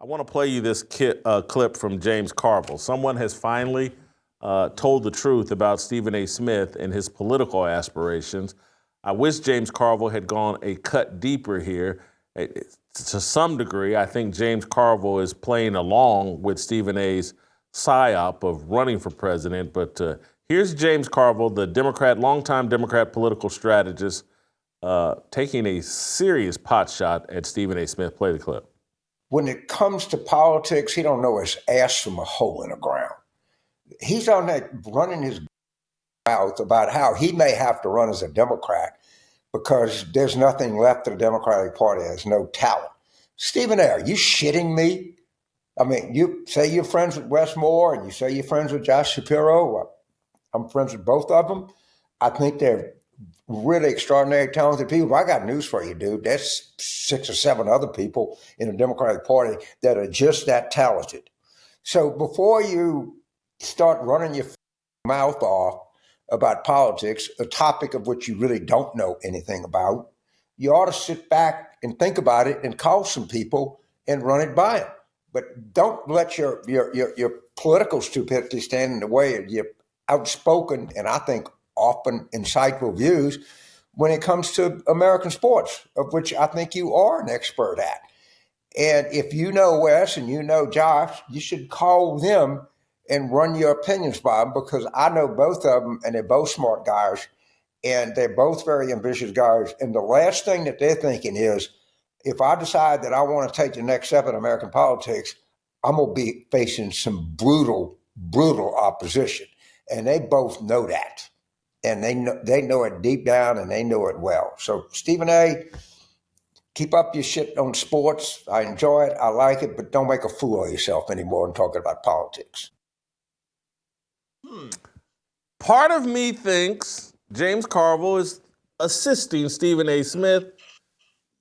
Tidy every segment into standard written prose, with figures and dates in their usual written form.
I want to play you this clip from James Carville. Someone has finally told the truth about Stephen A. Smith and his political aspirations. I wish James Carville had gone a cut deeper here. To some degree, I think James Carville is playing along with Stephen A.'s psyop of running for president. But here's James Carville, the longtime Democrat political strategist, taking a serious pot shot at Stephen A. Smith. Play the clip. When it comes to politics, he don't know his ass from a hole in the ground. He's on that running his mouth about how he may have to run as a Democrat because there's nothing left of the Democratic Party. There's no talent. Stephen A., are you shitting me? I mean, you say you're friends with Wes Moore and you say you're friends with Josh Shapiro. Well, I'm friends with both of them. I think they're really extraordinary, talented people. But I got news for you, dude. There's 6 or 7 other people in the Democratic Party that are just that talented. So before you start running your mouth off about politics, a topic of which you really don't know anything about, you ought to sit back and think about it and call some people and run it by them. But don't let your political stupidity stand in the way of your outspoken and I think often insightful views when it comes to American sports, of which I think you are an expert at. And if you know Wes and you know Josh, you should call them and run your opinions by them, because I know both of them and they're both smart guys and they're both very ambitious guys. And the last thing that they're thinking is, if I decide that I want to take the next step in American politics, I'm going to be facing some brutal, brutal opposition. And they both know that. And they know it deep down and they know it well. So Stephen A., keep up your shit on sports. I enjoy it. I like it. But don't make a fool of yourself anymore in talking about politics. Part of me thinks James Carville is assisting Stephen A. Smith.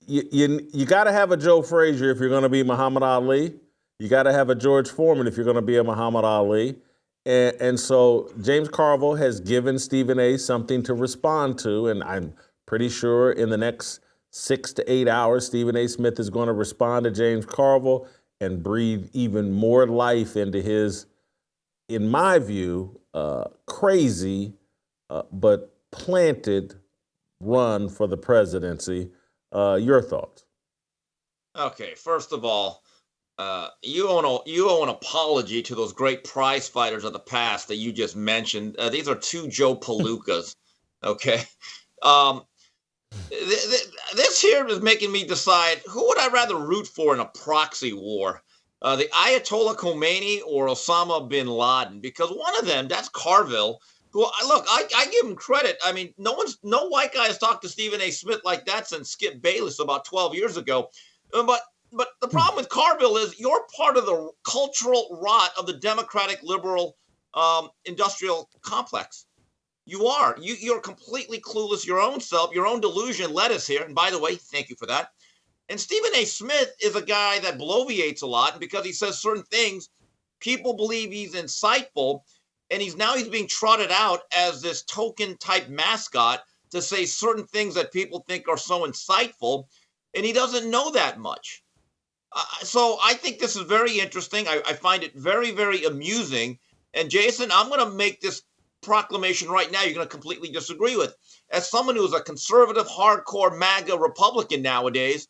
You got to have a Joe Frazier if you're going to be Muhammad Ali. You got to have a George Foreman if you're going to be a Muhammad Ali. And so James Carville has given Stephen A. something to respond to, and I'm pretty sure in the next 6 to 8 hours, Stephen A. Smith is going to respond to James Carville and breathe even more life into his, in my view, crazy but planted run for the presidency. Your thoughts? Okay, first of all, you owe an apology to those great prize fighters of the past that you just mentioned. These are 2 Joe Palookas. Okay, this here is making me decide who would I rather root for in a proxy war, the Ayatollah Khomeini or Osama bin Laden? Because one of them, that's Carville. Who, look, I give him credit. I mean, no white guy has talked to Stephen A. Smith like that since Skip Bayless about 12 years ago. But the problem with Carville is you're part of the cultural rot of the Democratic liberal industrial complex. You are. You're completely clueless. Your own self, your own delusion led us here. And by the way, thank you for that. And Stephen A. Smith is a guy that bloviates a lot. And because he says certain things, people believe he's insightful. And he's being trotted out as this token type mascot to say certain things that people think are so insightful. And he doesn't know that much. So I think this is very interesting. I find it very, very amusing. And Jason, I'm going to make this proclamation right now you're going to completely disagree with. As someone who's a conservative, hardcore MAGA Republican nowadays,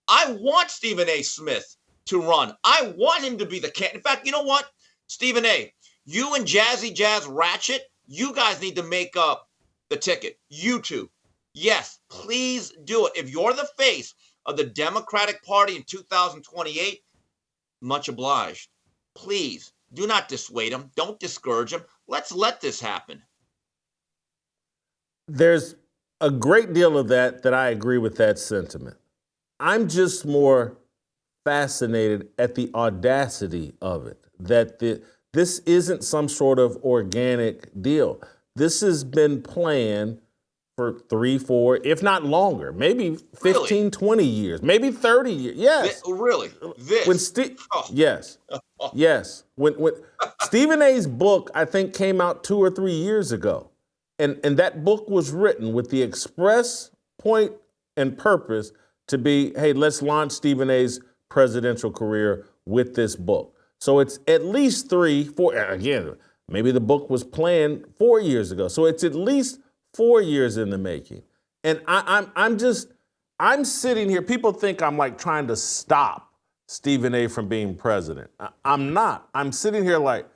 I want Stephen A. Smith to run. I want him to be the candidate. In fact, you know what, Stephen A., you and Jazzy Jazz Ratchet, you guys need to make up the ticket. You two. Yes, please do it. If you're the face of the Democratic Party in 2028, much obliged. Please do not dissuade them. Don't discourage them. Let's let this happen. There's a great deal of that I agree with that sentiment. I'm just more fascinated at the audacity of it, that this isn't some sort of organic deal. This has been planned for 3, 4, if not longer, maybe 15, really? 20 years, maybe 30 years. Yes. Really? Yes. Yes. When Stephen A.'s book, I think, came out 2 or 3 years ago. And that book was written with the express point and purpose to be, hey, let's launch Stephen A.'s presidential career with this book. So it's at least 3, 4, again, maybe the book was planned 4 years ago. So it's at least 4 years in the making. And I'm sitting here, people think I'm like trying to stop Stephen A. from being president. I'm not. I'm sitting here like,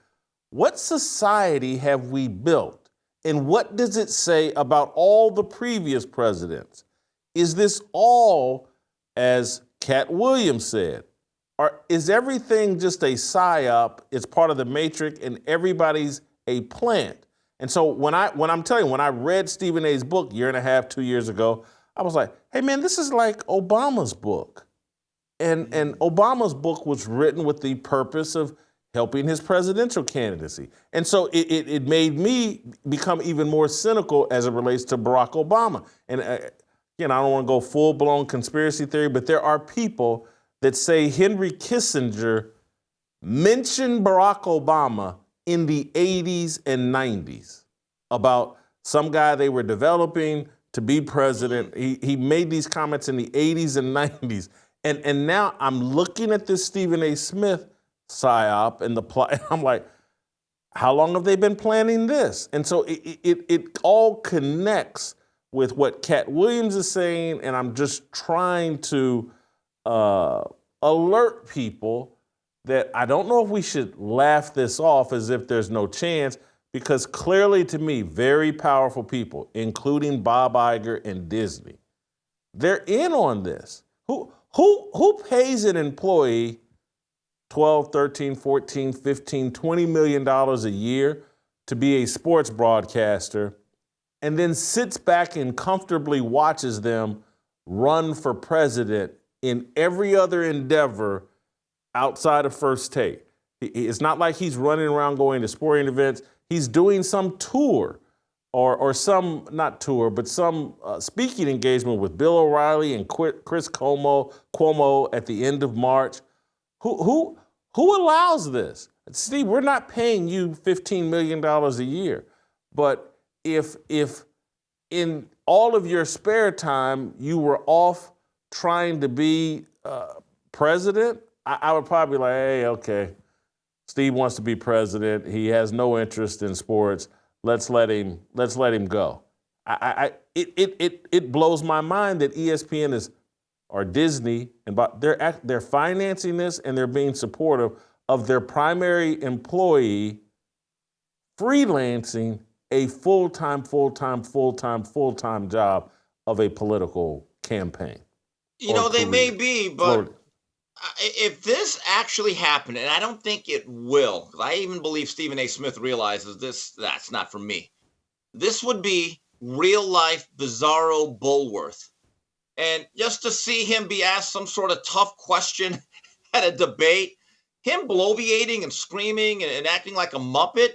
what society have we built? And what does it say about all the previous presidents? Is this all, as Cat Williams said, or is everything just a psyop? It's part of the matrix and everybody's a plant. And so when I'm telling you, when I read Stephen A.'s book 1.5, 2 years ago, I was like, hey man, this is like Obama's book. And Obama's book was written with the purpose of helping his presidential candidacy. And so it made me become even more cynical as it relates to Barack Obama. And again, I don't want to go full-blown conspiracy theory, but there are people that say Henry Kissinger mentioned Barack Obama in the 80s and 90s about some guy they were developing to be president. He made these comments in the 80s and 90s. And now I'm looking at this Stephen A. Smith psyop and the plot, and I'm like, how long have they been planning this? And so it all connects with what Cat Williams is saying, and I'm just trying to alert people that I don't know if we should laugh this off as if there's no chance, because clearly to me, very powerful people, including Bob Iger and Disney, they're in on this. Who pays an employee $12, $13, $14, $15, $20 million a year to be a sports broadcaster and then sits back and comfortably watches them run for president in every other endeavor outside of First Take? It's not like he's running around going to sporting events. He's doing some tour or some, not tour, but some speaking engagement with Bill O'Reilly and Chris Cuomo at the end of March. Who allows this? Steve, we're not paying you $15 million a year. But if in all of your spare time you were off trying to be president, I would probably be like, hey, okay, Steve wants to be president. He has no interest in sports. Let's let him go. It blows my mind that ESPN or Disney, and they're financing this and they're being supportive of their primary employee freelancing a full-time job of a political campaign. You know, they may be, but if this actually happened, and I don't think it will, because I even believe Stephen A. Smith realizes that's not for me. This would be real-life Bizarro Bulworth. And just to see him be asked some sort of tough question at a debate, him bloviating and screaming and acting like a Muppet,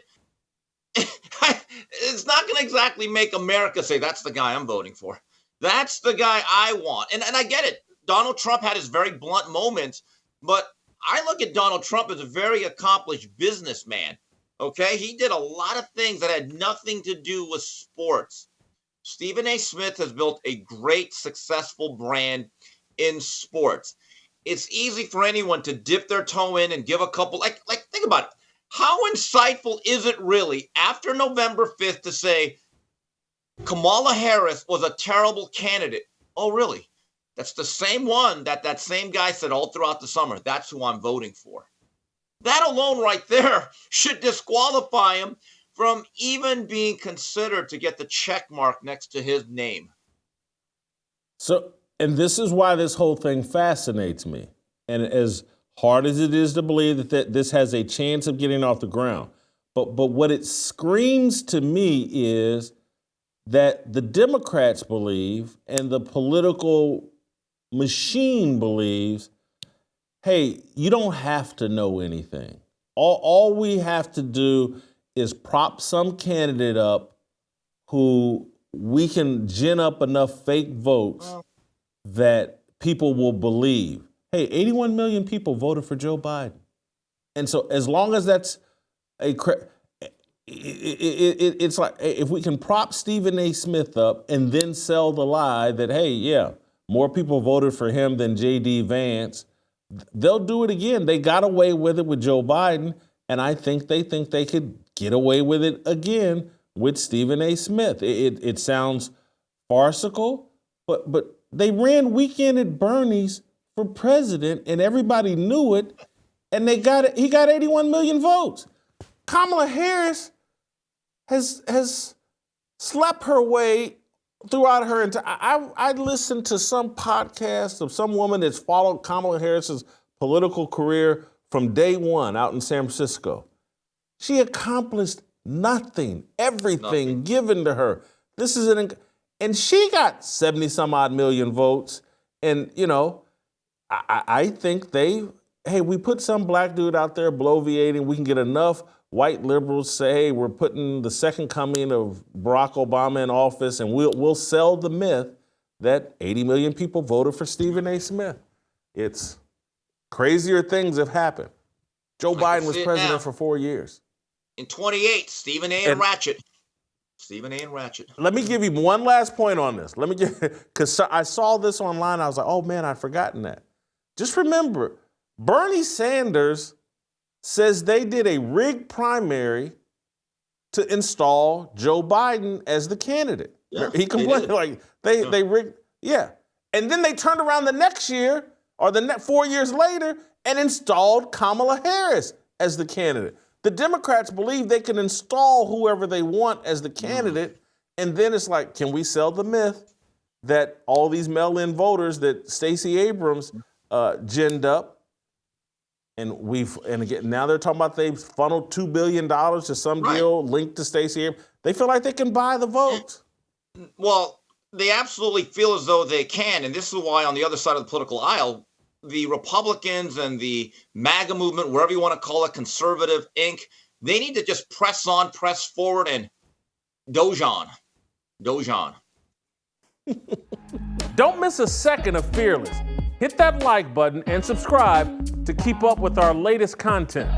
it's not going to exactly make America say, that's the guy I'm voting for. That's the guy I want. And I get it. Donald Trump had his very blunt moments, but I look at Donald Trump as a very accomplished businessman. Okay? He did a lot of things that had nothing to do with sports. Stephen A. Smith has built a great, successful brand in sports. It's easy for anyone to dip their toe in and give a couple, like think about it. How insightful is it really after November 5th to say Kamala Harris was a terrible candidate? Oh, really? That's the same one that same guy said all throughout the summer. That's who I'm voting for. That alone right there should disqualify him from even being considered to get the check mark next to his name. So, and this is why this whole thing fascinates me. And as hard as it is to believe that this has a chance of getting off the ground, but what it screams to me is that the Democrats believe and the political machine believes, hey, you don't have to know anything. All we have to do is prop some candidate up who we can gin up enough fake votes that people will believe. Hey, 81 million people voted for Joe Biden. And so as long as that's it's like, if we can prop Stephen A. Smith up and then sell the lie that, hey, yeah, more people voted for him than J.D. Vance, they'll do it again. They got away with it with Joe Biden, and I think they could get away with it again with Stephen A. Smith. It sounds farcical, but they ran Weekend at Bernie's for president, and everybody knew it, and he got 81 million votes. Kamala Harris has slept her way throughout her entire. I listened to some podcast of some woman that's followed Kamala Harris's political career from day one out in San Francisco. She accomplished nothing, everything given to her. This is and she got 70 some odd million votes. And, you know, I think we put some black dude out there bloviating. We can get enough white liberals say, hey, we're putting the second coming of Barack Obama in office, and we'll sell the myth that 80 million people voted for Stephen A. Smith. It's crazier things have happened. Joe Biden was president for 4 years. In 28, Stephen A. and Ratchet. Stephen A. and Ratchet. Let me give you one last point on this. Because I saw this online. I was like, oh, man, I'd forgotten that. Just remember, Bernie Sanders says they did a rigged primary to install Joe Biden as the candidate. Yeah, he complained they rigged. Yeah. And then they turned around the next year or 4 years later and installed Kamala Harris as the candidate. The Democrats believe they can install whoever they want as the candidate. And then it's like, can we sell the myth that all these mail-in voters that Stacey Abrams ginned up? And again, now they're talking about they've funneled $2 billion to some deal linked to Stacey Abrams. They feel like they can buy the votes. Well, they absolutely feel as though they can. And this is why on the other side of the political aisle, the Republicans and the MAGA movement, wherever you want to call it, conservative Inc., they need to just press on, press forward, and doge on. Doge on. Don't miss a second of Fearless. Hit that like button and subscribe to keep up with our latest content.